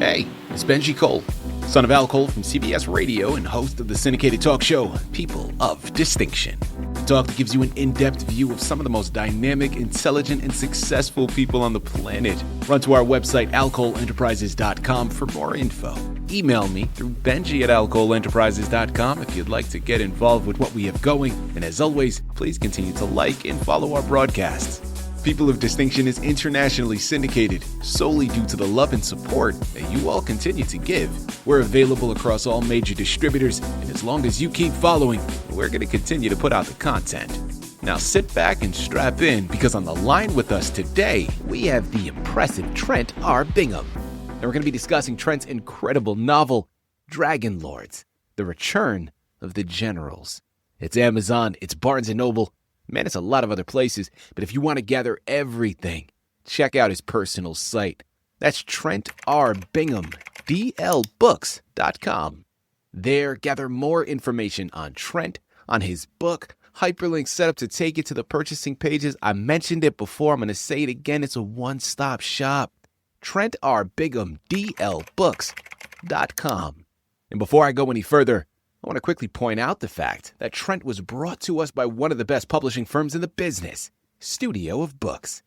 Hey, it's Benji Cole, son of Al Cole from CBS Radio and host of the syndicated talk show, People of Distinction. The talk that gives you an in-depth view of some of the most dynamic, intelligent, and successful people on the planet. Run to our website, alcoleenterprises.com for more info. Email me through benji@alcoleenterprises.com if you'd like to get involved with what we have going. And as always, please continue to like and follow our broadcasts. People of Distinction is internationally syndicated solely due to the love and support that you all continue to give. We're available across all major distributors, and as long as you keep following, we're going to continue to put out the content. Now sit back and strap in, because on the line with us today, we have the impressive Trent R. Bingham. And we're going to be discussing Trent's incredible novel, Dragon Lords, The Return of the Generals. It's Amazon, it's Barnes & Noble, man, it's a lot of other places, but if you want to gather everything, check out his personal site. That's Trent R. Bingham, dlbooks.com. There, gather more information on Trent, on his book, hyperlinks set up to take you to the purchasing pages. I mentioned it before, I'm going to say it again, it's a one-stop shop. Trent R. Bingham, dlbooks.com. And before I go any further, I want to quickly point out the fact that Trent was brought to us by one of the best publishing firms in the business, Studio of Books.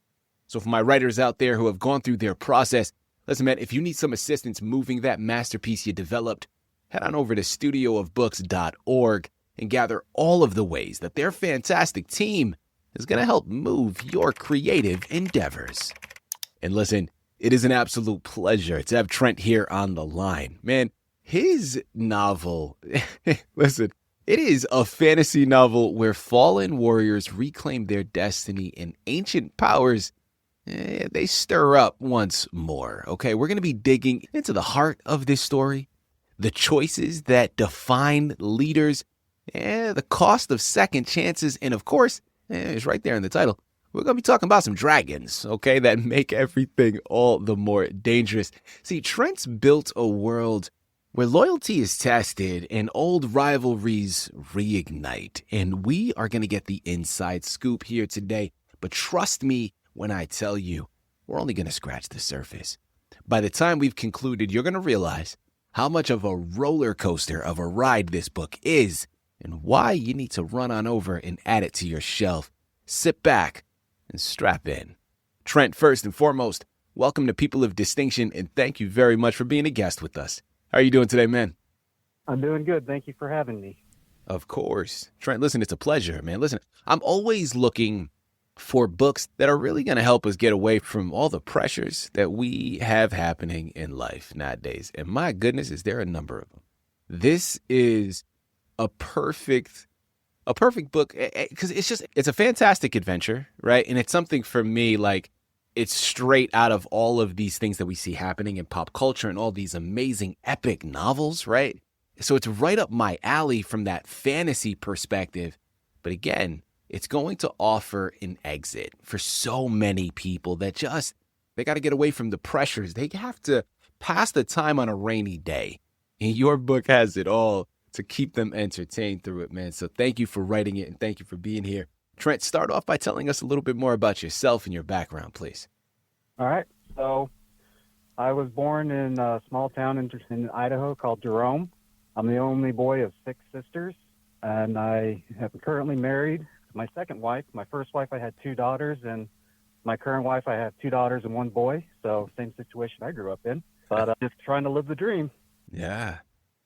So for my writers out there who have gone through their process, listen, man, if you need some assistance moving that masterpiece you developed, head on over to studioofbooks.org and gather all of the ways that their fantastic team is going to help move your creative endeavors. And listen, it is an absolute pleasure to have Trent here on the line. Man, his novel, listen, it is a fantasy novel where fallen warriors reclaim their destiny and ancient powers, they stir up once more, okay? We're going to be digging into the heart of this story, the choices that define leaders, the cost of second chances, and of course, it's right there in the title, we're going to be talking about some dragons, okay, that make everything all the more dangerous. See, Trent's built a world where loyalty is tested and old rivalries reignite. And we are going to get the inside scoop here today. But trust me when I tell you, we're only going to scratch the surface. By the time we've concluded, you're going to realize how much of a roller coaster of a ride this book is and why you need to run on over and add it to your shelf. Sit back and strap in. Trent, first and foremost, welcome to People of Distinction, and thank you very much for being a guest with us. How are you doing today, man? I'm doing good. Thank you for having me. Of course. Trent, listen, it's a pleasure, man. Listen, I'm always looking for books that are really going to help us get away from all the pressures that we have happening in life nowadays. And my goodness, is there a number of them. This is a perfect book because it's a fantastic adventure, right? And it's something for me, like, it's straight out of all of these things that we see happening in pop culture and all these amazing epic novels, right? So it's right up my alley from that fantasy perspective. But again, it's going to offer an exit for so many people that they got to get away from the pressures. They have to pass the time on a rainy day. And your book has it all to keep them entertained through it, man. So thank you for writing it and thank you for being here. Trent, start off by telling us a little bit more about yourself and your background, please. All right. So I was born in a small town in Idaho called Jerome. I'm the only boy of 6 sisters, and I am currently married to my second wife. My first wife, I had 2 daughters, and my current wife, I have 2 daughters and 1 boy. So same situation I grew up in, but just trying to live the dream. Yeah.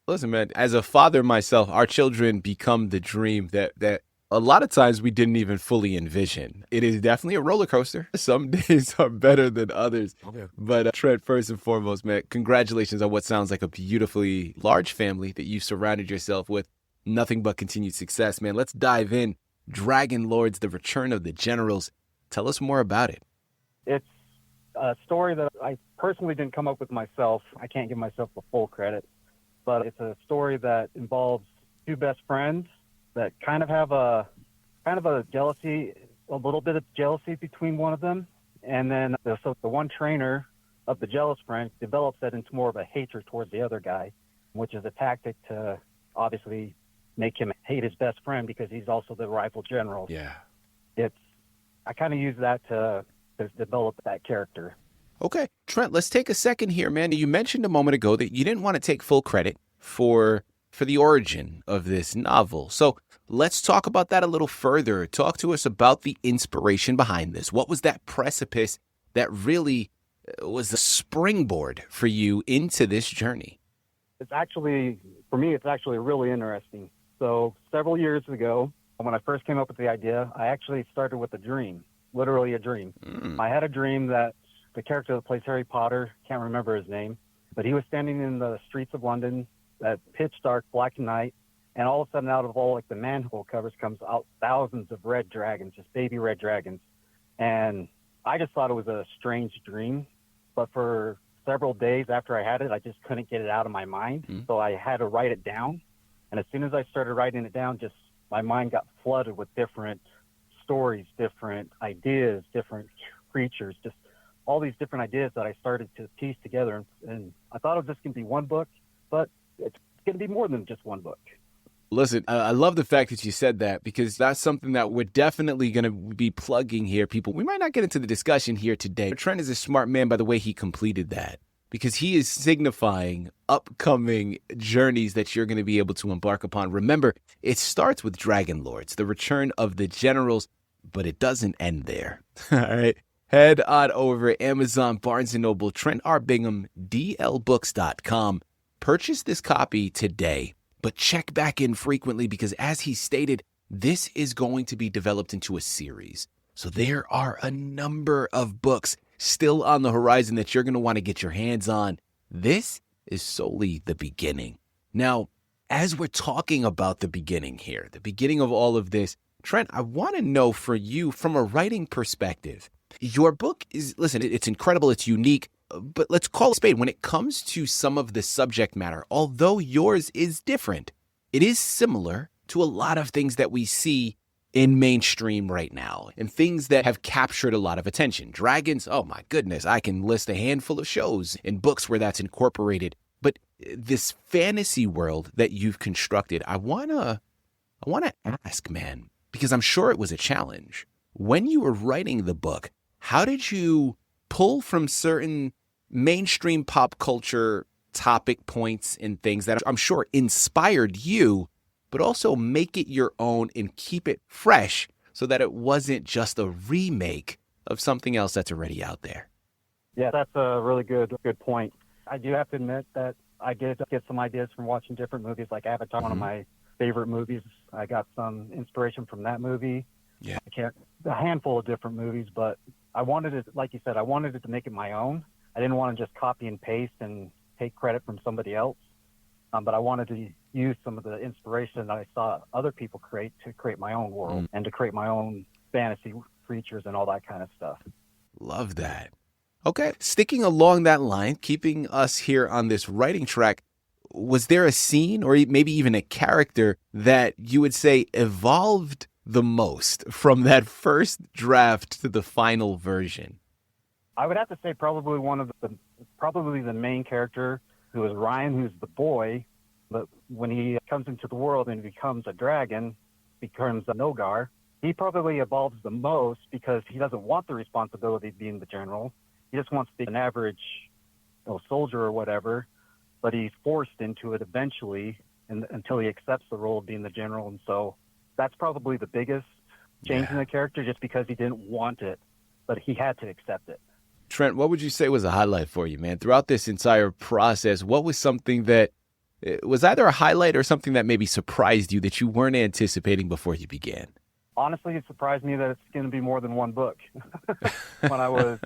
Listen, man, as a father myself, our children become the dream that a lot of times we didn't even fully envision. It is definitely a roller coaster. Some days are better than others. Okay. But Trent, first and foremost, man, congratulations on what sounds like a beautifully large family that you surrounded yourself with. Nothing but continued success, man. Let's dive in. Dragon Lords, The Return of the Generals. Tell us more about it. It's a story that I personally didn't come up with myself. I can't give myself the full credit, but it's a story that involves 2 best friends that kind of have a jealousy, a little bit of jealousy between one of them. And then the one trainer of the jealous friend develops that into more of a hatred towards the other guy, which is a tactic to obviously make him hate his best friend because he's also the rival general. Yeah. I kind of use that to develop that character. Okay, Trent, let's take a second here, man. You mentioned a moment ago that you didn't want to take full credit for the origin of this novel. So let's talk about that a little further. Talk to us about the inspiration behind this. What was that precipice that really was the springboard for you into this journey? It's actually, for me, it's actually really interesting. So several years ago, when I first came up with the idea, I actually started with a dream, literally a dream. I had a dream that the character that plays Harry Potter, can't remember his name, but he was standing in the streets of London at pitch dark, black night, and all of a sudden out of all like the manhole covers comes out thousands of red dragons, just baby red dragons. And I just thought it was a strange dream, but for several days after I had it, I just couldn't get it out of my mind. So I had to write it down. And as soon as I started writing it down, just my mind got flooded with different stories, different ideas, different creatures, just all these different ideas that I started to piece together. And I thought it was just going to be one book, but it's going to be more than just one book. Listen, I love the fact that you said that, because that's something that we're definitely going to be plugging here, people. We might not get into the discussion here today. Trent is a smart man by the way he completed that, because he is signifying upcoming journeys that you're going to be able to embark upon. Remember, it starts with Dragon Lords, the return of the generals, but it doesn't end there. All right. Head on over Amazon, Barnes & Noble, Trent R. Bingham, dlbooks.com. Purchase this copy today, but check back in frequently because, as he stated, this is going to be developed into a series. So there are a number of books still on the horizon that you're going to want to get your hands on. This is solely the beginning. Now, as we're talking about the beginning here, the beginning of all of this, Trent, I want to know for you from a writing perspective, your book is, listen, it's incredible, it's unique, but let's call it a spade. When it comes to some of the subject matter, although yours is different, it is similar to a lot of things that we see in mainstream right now and things that have captured a lot of attention. Dragons, oh my goodness, I can list a handful of shows and books where that's incorporated. But this fantasy world that you've constructed, I wanna ask, man, because I'm sure it was a challenge. When you were writing the book, how did you pull from certain mainstream pop culture topic points and things that I'm sure inspired you, but also make it your own and keep it fresh so that it wasn't just a remake of something else that's already out there? Yeah, that's a really good point. I do have to admit that I did get some ideas from watching different movies, like Avatar, one of my favorite movies. I got some inspiration from that movie. Yeah. A handful of different movies, but I wanted it, like you said, I wanted it to make it my own. I didn't want to just copy and paste and take credit from somebody else, but I wanted to use some of the inspiration that I saw other people create to create my own world and to create my own fantasy creatures and all that kind of stuff. Love that. Okay, sticking along that line, keeping us here on this writing track, was there a scene or maybe even a character that you would say evolved the most from that first draft to the final version? I would have to say probably probably the main character, who is Ryan, who's the boy, but when he comes into the world and becomes a dragon, becomes a Nogar, he probably evolves the most because he doesn't want the responsibility of being the general. He just wants to be an average soldier or whatever, but he's forced into it eventually until he accepts the role of being the general. And so that's probably the biggest change in the character, just because he didn't want it, but he had to accept it. Trent, what would you say was a highlight for you, man? Throughout this entire process, what was something that was either a highlight or something that maybe surprised you that you weren't anticipating before you began? Honestly, it surprised me that it's going to be more than one book. When I was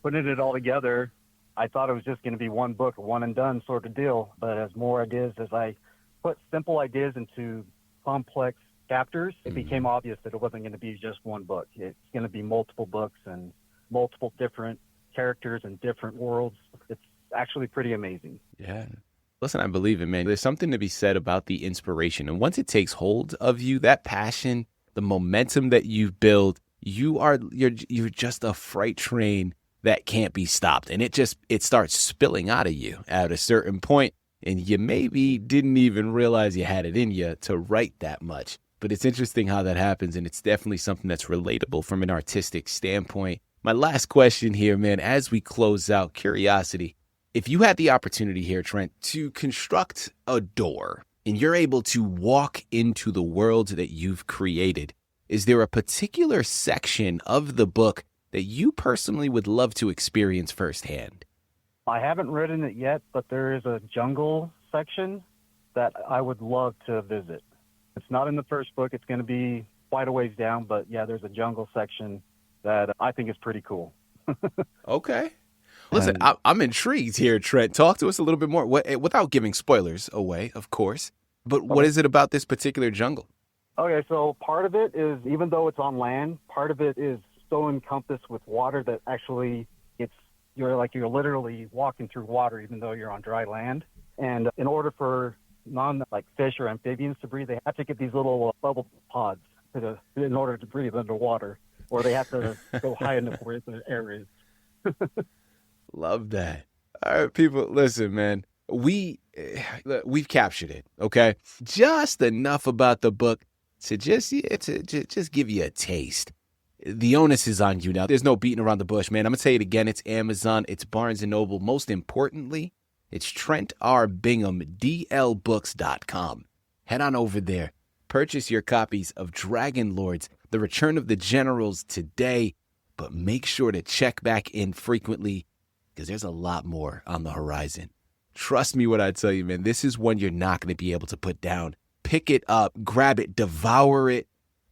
putting it all together, I thought it was just going to be one book, a one and done sort of deal. But as more ideas, as I put simple ideas into complex chapters, it became obvious that it wasn't going to be just one book. It's going to be multiple books and multiple different characters and different worlds. It's actually pretty amazing. Yeah. Listen, I believe it, man. There's something to be said about the inspiration. And once it takes hold of you, that passion, the momentum that you've built, you're just a freight train that can't be stopped. And it starts spilling out of you at a certain point, and you maybe didn't even realize you had it in you to write that much. But it's interesting how that happens, and it's definitely something that's relatable from an artistic standpoint. My last question here, man, as we close out, curiosity. If you had the opportunity here, Trent, to construct a door and you're able to walk into the world that you've created, is there a particular section of the book that you personally would love to experience firsthand? I haven't written it yet, but there is a jungle section that I would love to visit. It's not in the first book. It's going to be quite a ways down, but yeah, there's a jungle section that I think is pretty cool. Okay. Listen, I'm intrigued here, Trent. Talk to us a little bit more, without giving spoilers away, of course. But what is it about this particular jungle? Okay, so part of it is, even though it's on land, part of it is so encompassed with water that actually you're literally walking through water, even though you're on dry land. And in order for fish or amphibians to breathe, they have to get these little bubble pods in order to breathe underwater, or they have to go high enough where the air is. Love that. All right, people, listen, man. We've captured it, okay? Just enough about the book to just give you a taste. The onus is on you now. There's no beating around the bush, man. I'm going to say it again. It's Amazon. It's Barnes & Noble. Most importantly, it's Trent R. Bingham, dlbooks.com. Head on over there. Purchase your copies of Dragon Lords, The Return of the Generals today, but make sure to check back in frequently because there's a lot more on the horizon. Trust me when I tell you, man, this is one you're not going to be able to put down. Pick it up, grab it, devour it.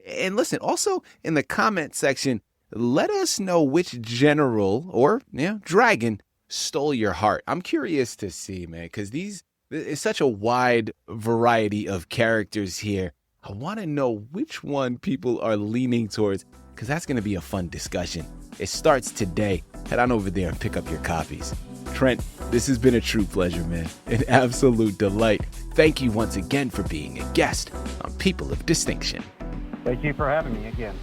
And listen, also in the comment section, let us know which general or dragon stole your heart. I'm curious to see, man, because it's such a wide variety of characters here. I want to know which one people are leaning towards, because that's going to be a fun discussion. It starts today. Head on over there and pick up your copies. Trent, this has been a true pleasure, man. An absolute delight. Thank you once again for being a guest on People of Distinction. Thank you for having me again.